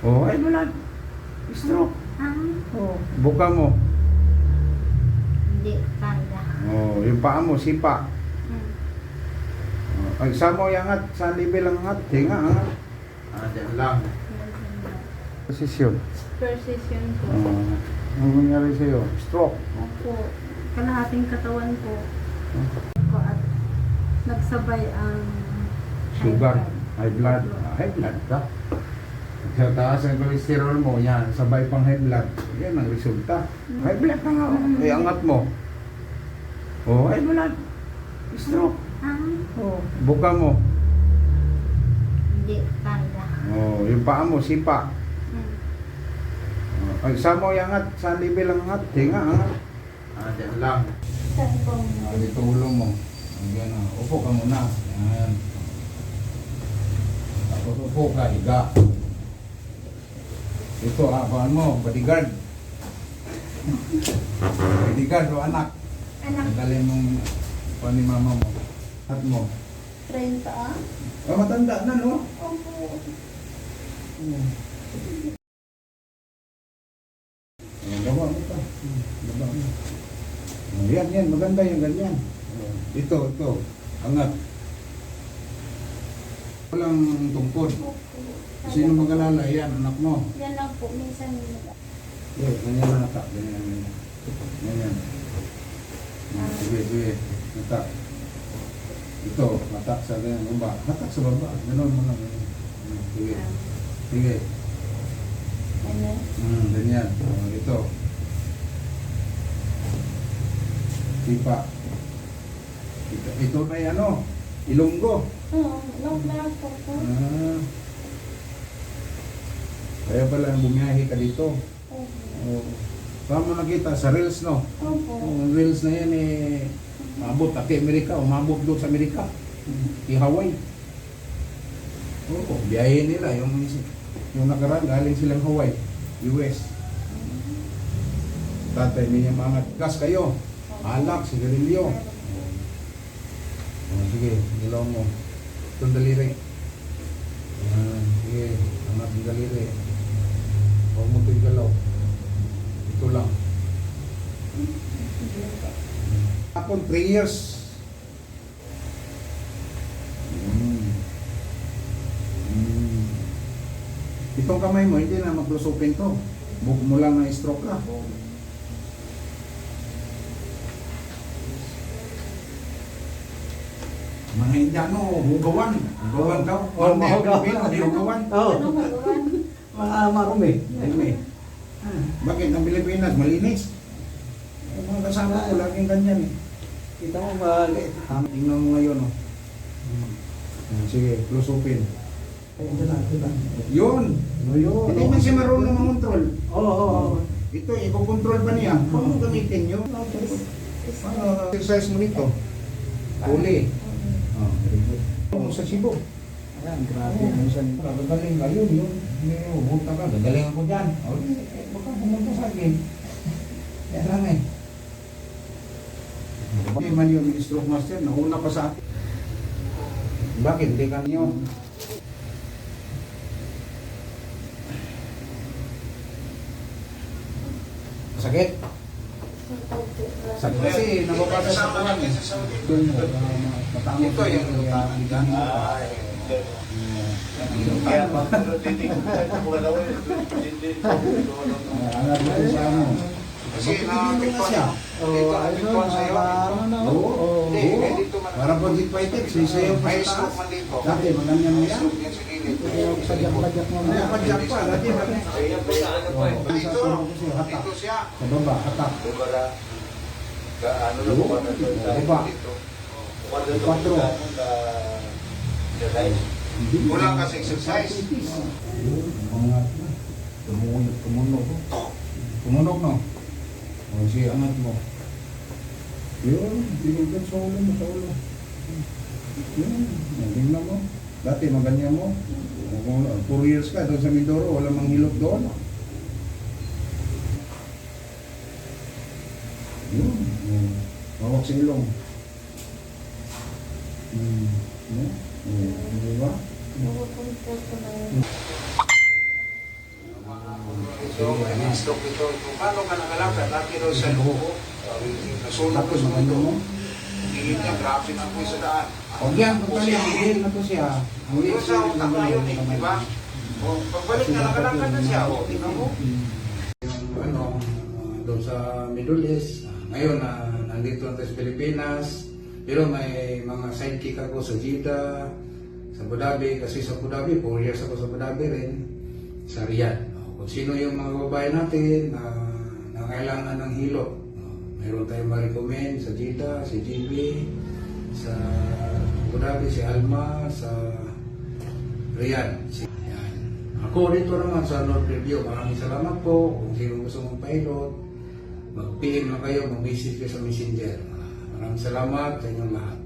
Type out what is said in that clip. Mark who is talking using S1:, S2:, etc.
S1: Oh, ay wala. Stroke. Oh, buka mo.
S2: Hindi kaya.
S1: Oh, yung paa mo, sipa. Oh, ay, sa mo yung angat, sa level ang angat. Tinga, angat. Dyan lang. Posisyon.
S2: Persisyon po.
S1: Ano nangyari sa'yo? Stroke.
S2: Opo. Kalahating katawan po. Ko at nagsabay ang
S1: Sugar.
S2: high blood.
S1: High blood ka. Sa taas ang cholesterol mo, yan, sabay pang high blood. Yan ang resulta. High blood ka nga. Ay, angat mo. Oh, high blood. Stroke. Oh, buka mo.
S2: Hindi kaya.
S1: Oh, yung paa mo, sipa. Oh, ay, sa mo yung angat, sa level ang angat. Tinga, angat. Dyan lang.
S2: Saan po?
S1: Dito ulo mo. Yan, upo ka muna. Yan. Tapos upo ka, higa. Ito, kuhaan mo, bodyguard. Bodyguard o anak.
S2: Anak.
S1: Galing mong kuhaan ni mama mo. At mo.
S2: 30
S1: Matanda na, no?
S2: Opo.
S1: Gawa mo pa. Gawa mo. Yan, maganda yung ganyan. Ito, angat. Walang tungkod. Sino mag-alala? Yan, anak mo.
S2: Yan lang po, minsan
S1: Ganyan na natak. Ganyan. Sige. Natak. Ito, natak sa ganyan. Natak sa baba. Ganon mo lang. Sige.
S2: ano?
S1: Ganyan. Ito. Sipa. Ito na yan, Ilonggo.
S2: Oo, long lang po po.
S1: Kaya pala bumiyahe ka dito.
S2: Opo.
S1: Paano mo nakita sa Reels, no?
S2: Opo.
S1: Ang Reels na yan maabot pati Amerika, umabot doon sa Amerika. Hawaii. Oo, biyahe nila yung nakaraan galing silang Hawaii, US. Tatay niya mga gas kayo. Alak, sigarilyo. Sige, gilaw mo. Itong daliri. Sige, angat yung daliri. Huwag mo ito galaw. Ito lang. Kapon 3 years. Itong kamay mo, hindi na mag-close-open to. Bug mo lang na stroke ka. Mga Indiano, hugawan. Hugawan daw.
S3: Hugawan.
S1: Hugawan.
S3: Oo.
S2: Ano magawan?
S3: Marumi.
S1: Bakit ang Pilipinas malinis? Ang mga kasama ko laging ganyan
S3: Kita mo maliit.
S1: Tingnan mo ngayon Sige, close open.
S3: Ito na.
S1: Yun! Hindi man siya marunong mangontrol.
S3: Oo.
S1: Ito, i-control pa niya. Paano gamitin nyo? Paano exercise mo nito? Uli. Very good. Sa Cebu.
S3: Ayan, grabe. Minsan.
S1: Gagaling ka yun. Humunta ka. Gagaling ako dyan. Baka pumunta sa akin. Yan lang Hindi man yung stroke master. Nauna pa sa akin. Bakit? Hindi ka niyo. Sakit? Sakit kasi nababasa sa kuwan Doon mo. Matangos ito yung
S4: Kaya titignan sa mga daw
S1: Angat mo sa ano.
S4: Kasi nakakita siya. Dito nakakita sa'yo.
S1: Oo. Parang pag fighter, sisayaw pa
S4: May
S1: sa
S4: stroke
S1: taas.
S4: man dito.
S1: Dati, maganyan mo
S4: May
S1: yan.
S4: stroke yan sa gilid.
S3: Padyak mo
S1: Kaya padyak pa. Dati,
S4: Kaya po sa ano po eh.
S1: Dito,
S4: Dito, dito siya.
S1: sa baba, hatak.
S4: Kumbaga, ano na po ba na doon tayo
S1: Iba.
S4: dito?
S1: Quatro.
S4: Kulang kasi exercise.
S1: Angat na. Tumunog. Tumunog, no? O, sige, angat mo. Yun, tinignan sa ulo mo, sa ulo. Yun, tingnan mo. Dati, maganyan mo. 4 years ka doon sa Mindoro, wala mang hilot doon. Yun, hawak sa ilong. Di ba?
S2: Bukod po ko lang.
S4: So, may stroke ito. Kung paano ka nakalakad, laki daw sa loob. Nasunog ko sa mundo. Hindi niya, grabe na po sa daan.
S1: Huwag yan, pagkali, hangin na po siya.
S4: Yung sa utak na yun eh, di ba? O, pagbalik na nakalakad na siya, o, tingnan mo.
S1: Yung ano, doon sa Middle East, ngayon nandito na tayo sa Pilipinas, pero may mga sidekick ako sa Jeddah, sa Abu Dhabi, kasi sa Abu Dhabi, 4 years ako sa Abu Dhabi rin, sa Riyadh. Kung sino yung mga babae natin na kailangan ng hilo, mayroon tayong ma-recommend sa Jeddah, si GB, sa Abu Dhabi, si Alma, sa Riyadh. Yan. Ako dito naman sa North Review, maraming salamat po. Kung sino gusto mong pilot, mag-PM lang kayo, mag-message kayo sa Messenger. Maraming salamat sa inyong lahat.